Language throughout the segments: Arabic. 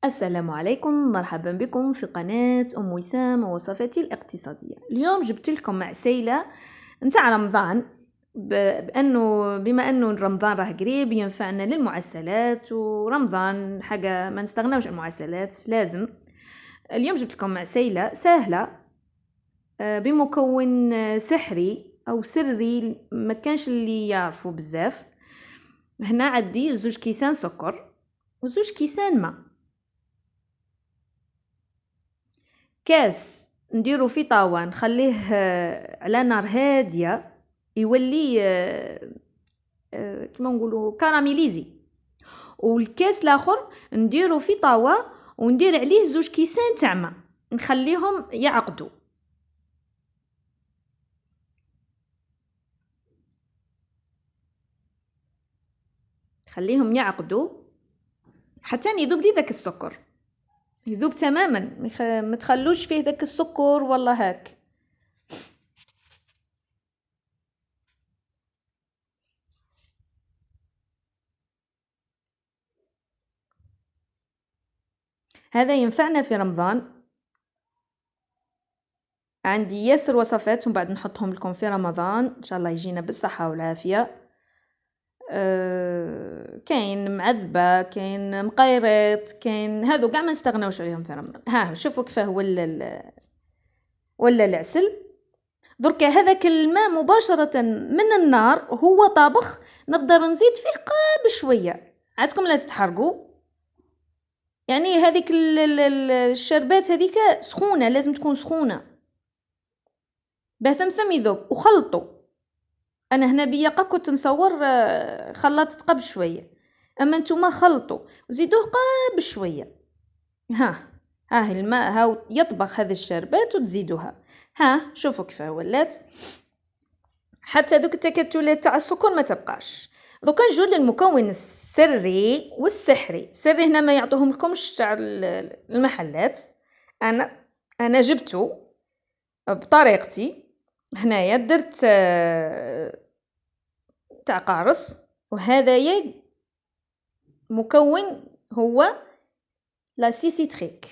السلام عليكم، مرحبا بكم في قناة أم وسام ووصفاتي الاقتصادية. اليوم جبت لكم معسيلة نتاع رمضان بما أنه رمضان راه قريب ينفعنا للمعسلات، ورمضان حاجة ما نستغناوش عن المعسلات لازم. اليوم جبت لكم معسيلة سهلة بمكون سحري أو سري ما كانش اللي يعرفوا بزاف. هنا عندي 2 كيسان سكر و2 كيسان ماء. كاس نديرو في طاوة نخليه على نار هادية يولي كما نقولوا كراميليزي، والكاس الاخر نديرو في طاوة وندير عليه 2 كيسان تاع ماء نخليهم يعقدوا. خليهم يعقدوا حتى يذوب لي ذاك السكر، يذوب تماما، ما تخلوش فيه ذاك السكر والله هاك. هذا ينفعنا في رمضان. عندي ياسر وصفات ومن بعد نحطهم لكم في رمضان ان شاء الله يجينا بالصحة والعافية. كاين معذبة، كاين مقيرط، كاين هادو قاع ما نستغناوش عليهم في رمضان. ها شوفوا كيفاه ولا العسل. دركا هذاك الماء مباشرة من النار هو طابخ، نقدر نزيد فيه قاب شوية عادكم لا تتحرقوا. يعني هذيك الشربات هذيك سخونة، لازم تكون سخونة بثمثم يذوب. وخلطوا، انا هنا بياقة كنت نصور خلطت قبل شويه، اما نتوما خلطوا وزيدوه قبل شويه. ها الماء هاو يطبخ هذه الشربات وتزيدوها. ها شوفوا كيفاه ولات، حتى دوك التكتلات تاع السكر ما تبقاش. دوكا نجو للمكون السري والسحري. السري هنا ما يعطوهم لكمش تاع المحلات، انا جبته بطريقتي. هنايا درت تاع قارص، وهذايا مكون هو لا سيسيتريك.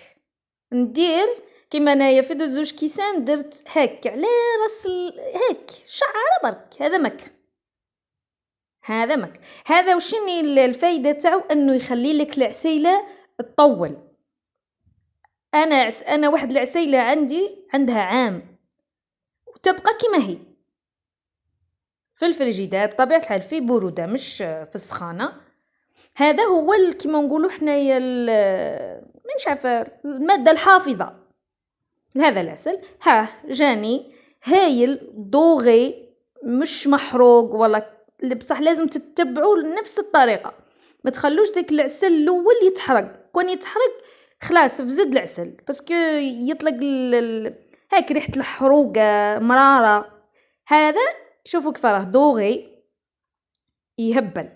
ندير كيما انايا في 2 كيسان درت هاك على راس هاك شعره برك. هذا مك هذا وشني الفايده تاعو؟ انه يخلي لك العسيله تطول. انا واحد العسيله عندها عام وتبقى كيما هي في الفريجيدار بطبيعه الحال في بروده مش في السخانه. هذا هو كيما نقولوا حنايا مش عارفه الماده الحافظه لهذا العسل. ها جاني هايل دوغي مش محروق ولا، بصح لازم تتبعوا نفس الطريقه، ما تخلوش داك العسل الاول يتحرق. كون يتحرق خلاص فزد العسل باسكو يطلق هاك ريحه الحروقه مراره. هذا شوفوا كيف راه دوغي يهبل،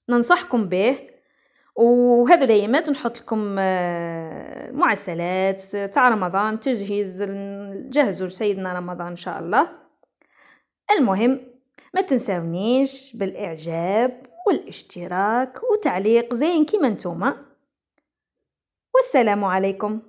ننصحكم به. وهذا الايامات نحط لكم معسلات تاع رمضان تجهيز، نجهزوا لسيدنا رمضان ان شاء الله. المهم ما تنساونيش بالاعجاب والاشتراك وتعليق زين كيما نتوما، والسلام عليكم.